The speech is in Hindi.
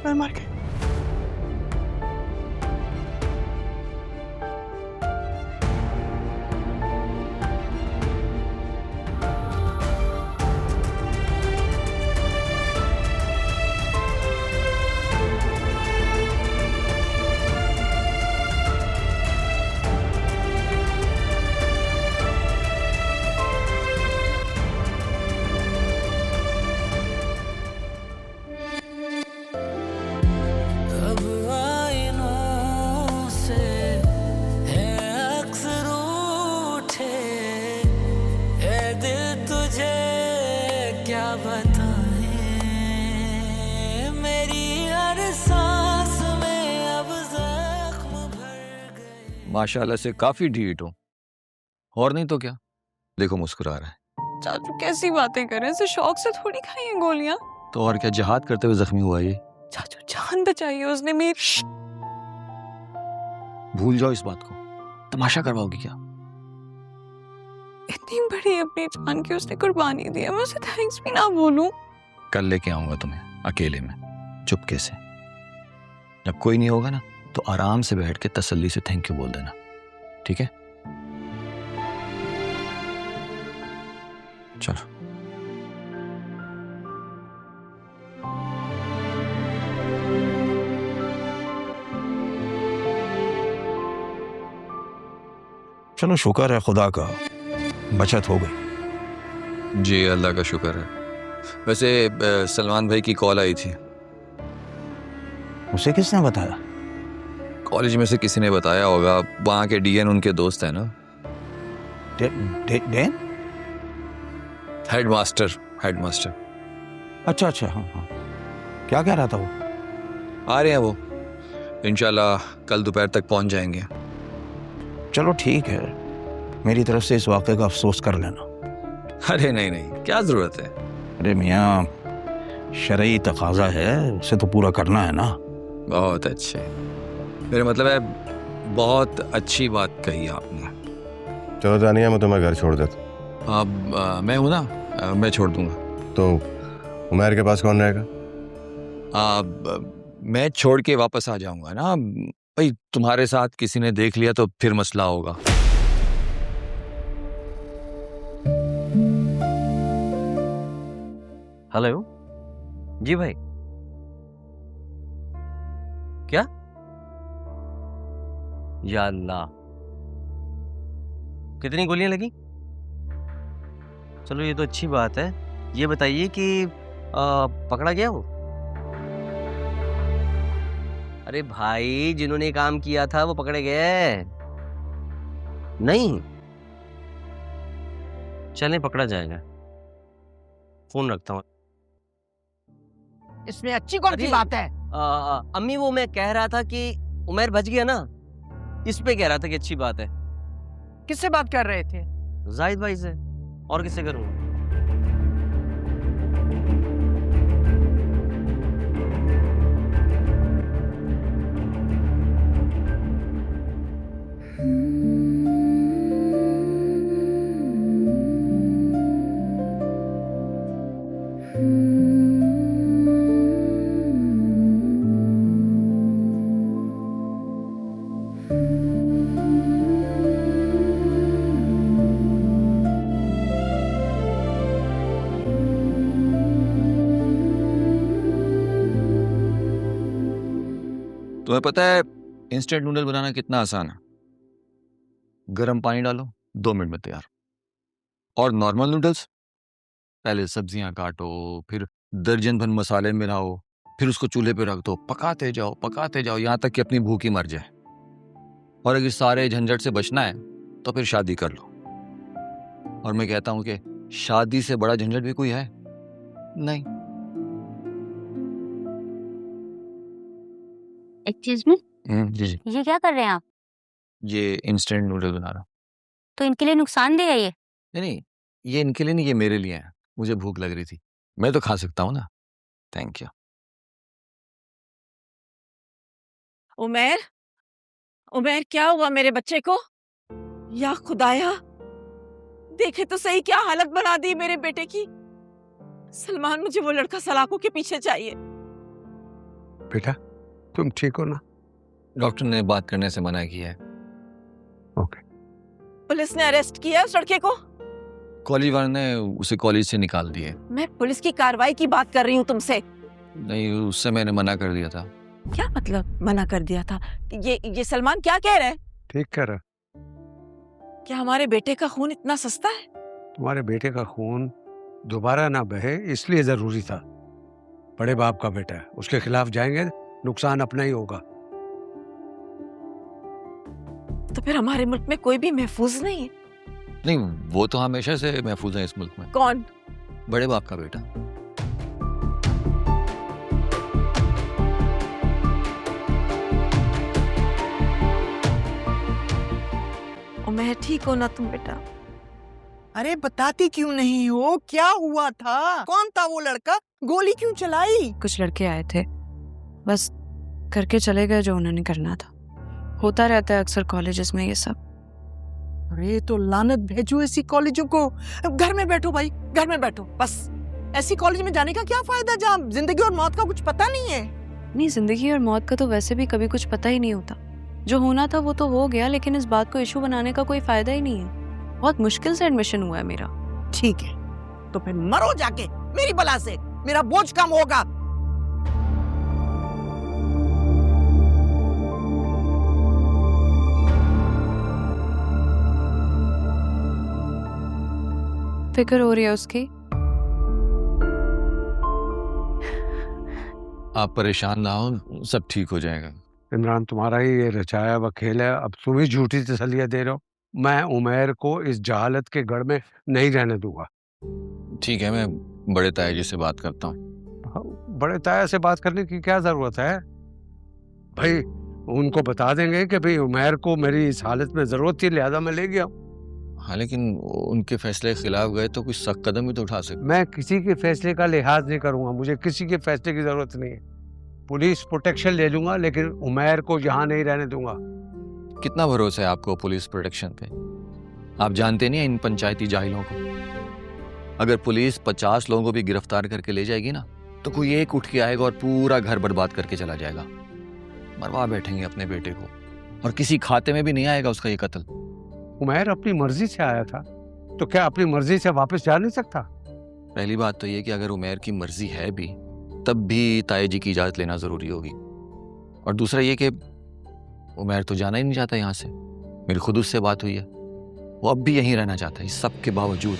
मैं मर गई। माशाल्लाह से काफी ढीठ हो, और नहीं तो क्या। देखो मुस्कुरा रहा है। चाचू कैसी बातें कर रहे हैं, इसे शौक से थोड़ी खाई हैं गोलियां। तो और क्या, जिहाद करते हुए जख्मी हुआ ये। चाचू जान बचाई है उसने मेरी। भूल जाओ इस बात को, तमाशा करवाओगी क्या? इतनी बड़ी अपनी जान की उसने कुर्बानी दी है, मैं उसे थैंक्स भी ना बोलूं। कल लेके आऊंगा तुम्हें अकेले में, चुपके से। जब कोई नहीं होगा ना, तो आराम से बैठ के तसल्ली से थैंक यू बोल देना, ठीक है? चलो। चलो शुक्र है खुदा का, बचत हो गई। जी अल्लाह का शुक्र है। वैसे सलमान भाई की कॉल आई थी। उसे किसने बताया? कॉलेज में से किसी ने बताया होगा, वहाँ के डीएन उनके दोस्त है ना। डेन? हेडमास्टर। अच्छा अच्छा, हाँ हाँ। क्या कह रहा था वो? आ रहे हैं वो, इंशाल्लाह कल दोपहर तक पहुंच जाएंगे। चलो ठीक है, मेरी तरफ से इस वाक़े का अफसोस कर लेना। अरे नहीं नहीं, क्या जरूरत है। अरे मियाँ, शरई तकाजा है, उसे तो पूरा करना है ना। बहुत अच्छे, मेरा मतलब है बहुत अच्छी बात कही आपने। चलो जानिए, मैं तुम्हें घर छोड़ देता। अब मैं हूं ना, मैं छोड़ दूंगा। तो उमर के पास कौन रहेगा? मैं छोड़ के वापस आ जाऊंगा ना भाई। तुम्हारे साथ किसी ने देख लिया तो फिर मसला होगा। हेलो जी भाई, क्या? या अल्लाह, कितनी गोलियां लगी? चलो ये तो अच्छी बात है। ये बताइए कि पकड़ा गया वो? अरे भाई, जिन्होंने काम किया था वो पकड़े गए? नहीं, चलें पकड़ा जाएगा। फोन रखता हूँ। इसमें अच्छी कौन सी बात है? अम्मी, वो मैं कह रहा था कि उमर बच गया ना, इस पे कह रहा था कि अच्छी बात है। किससे बात कर रहे थे? जाहिद भाई से, और किससे करूँगा? तुम्हें पता है इंस्टेंट नूडल बनाना कितना आसान है? गर्म पानी डालो, 2 मिनट में तैयार। और नॉर्मल नूडल्स, पहले सब्जियां काटो, फिर दर्जन भर मसाले मिलाओ, फिर उसको चूल्हे पे रख दो, पकाते जाओ यहां तक कि अपनी भूख ही मर जाए। और अगर सारे झंझट से बचना है तो फिर शादी कर लो। और मैं कहता हूं कि शादी से बड़ा झंझट भी कोई है नहीं। एक्सक्यूज मी, जी जी। ये क्या कर रहे हैं आप? ये इंस्टेंट नूडल बना रहा हूं। तो इनके लिए नुकसानदेह है ये? नहीं, ये इनके लिए नहीं, ये मेरे लिए है। मुझे भूख लग रही थी, मैं तो खा सकता हूँ ना। Thank you. उमर, उमर क्या हुआ मेरे बच्चे को? या खुदाया, देखे तो सही क्या हालत बना दी मेरे बेटे की। सलमान, मुझे वो लड़का सलाखों के पीछे चाहिए। बेटा तुम ठीक हो ना? डॉक्टर ने बात करने से मना किया है। ओके। पुलिस ने अरेस्ट किया उस लड़के को? कॉलेज वाले ने उसे कॉलेज से निकाल दिए। मैं पुलिस की कार्रवाई की बात कर रही हूँ तुमसे। नहीं, उससे मैंने मना कर दिया था। क्या मतलब मना कर दिया था? ये सलमान क्या कह रहा है? ठीक कह रहा। क्या हमारे बेटे का खून इतना सस्ता है? तुम्हारे बेटे का खून दोबारा ना बहे इसलिए जरूरी था। बड़े बाप का बेटा है, उसके खिलाफ जाएंगे नुकसान अपना ही होगा। तो फिर हमारे मुल्क में कोई भी महफूज नहीं है? नहीं, वो तो हमेशा से महफूज है इस मुल्क में। कौन? बड़े बाप का बेटा। मैं ठीक हो ना तुम बेटा? अरे बताती क्यों नहीं हो? क्या हुआ था? कौन था वो लड़का? गोली क्यों चलाई? कुछ लड़के आए थे, बस करके चले गए जो उन्होंने करना था। होता रहता है अक्सर कॉलेजेस में ये सब। अरे तो लानत भेजो ऐसी कॉलेजों को। घर में बैठो भाई, घर में बैठो बस। ऐसी कॉलेज में जाने का क्या फायदा जहाँ जिंदगी और मौत का कुछ पता नहीं है। नहीं, जिंदगी और मौत का तो वैसे भी कभी कुछ पता ही नहीं होता। जो होना था वो तो हो गया, लेकिन इस बात को इशू बनाने का कोई फायदा ही नहीं है। बहुत मुश्किल से एडमिशन हुआ है मेरा। ठीक है तो फिर मरो जाके मेरी बला से, मेरा बोझ कम होगा। फिक्र हो रही है उसकी। आप परेशान ना हो, सब ठीक हो जाएगा। इमरान तुम्हारा ही ये रचाया हुआ खेल है, अब तुम ही झूठी तसल्लियां दे रहे हो। मैं उमैर को इस जहालत के गढ़ में नहीं रहने दूंगा। ठीक है, मैं बड़े ताया जी से बात करता हूँ। बड़े ताया से बात करने की क्या जरूरत है भाई? उनको बता देंगे कि भाई उमैर को मेरी इस हालत में जरूरत थी, लिहाजा मैं ले गया। हाँ, लेकिन उनके फैसले के खिलाफ गए तो कुछ सख्त कदम भी तो उठा सकते। मैं किसी के फैसले का लिहाज नहीं करूंगा, मुझे किसी के फैसले की जरूरत नहीं है। पुलिस प्रोटेक्शन ले लूंगा, लेकिन उमैर को यहाँ नहीं रहने दूंगा। कितना भरोसा है आपको पुलिस प्रोटेक्शन पे? आप जानते नहीं हैं इन पंचायती जाहिलों को। अगर पुलिस 50 लोगों को भी गिरफ्तार करके ले जाएगी ना, तो कोई एक उठ के आएगा और पूरा घर बर्बाद करके चला जाएगा। मरवा बैठेंगे अपने बेटे को, और किसी खाते में भी नहीं आएगा उसका ये कत्ल। उमैर अपनी मर्जी से आया था, तो क्या अपनी मर्जी से वापस जा नहीं सकता? पहली बात तो ये कि अगर उमैर की मर्जी है भी, तब भी ताए जी की इजाजत लेना जरूरी होगी। और दूसरा ये कि उमैर तो जाना ही नहीं चाहता यहाँ से। मेरी खुद उससे बात हुई है, वो अब भी यहीं रहना चाहता है इस सब के बावजूद।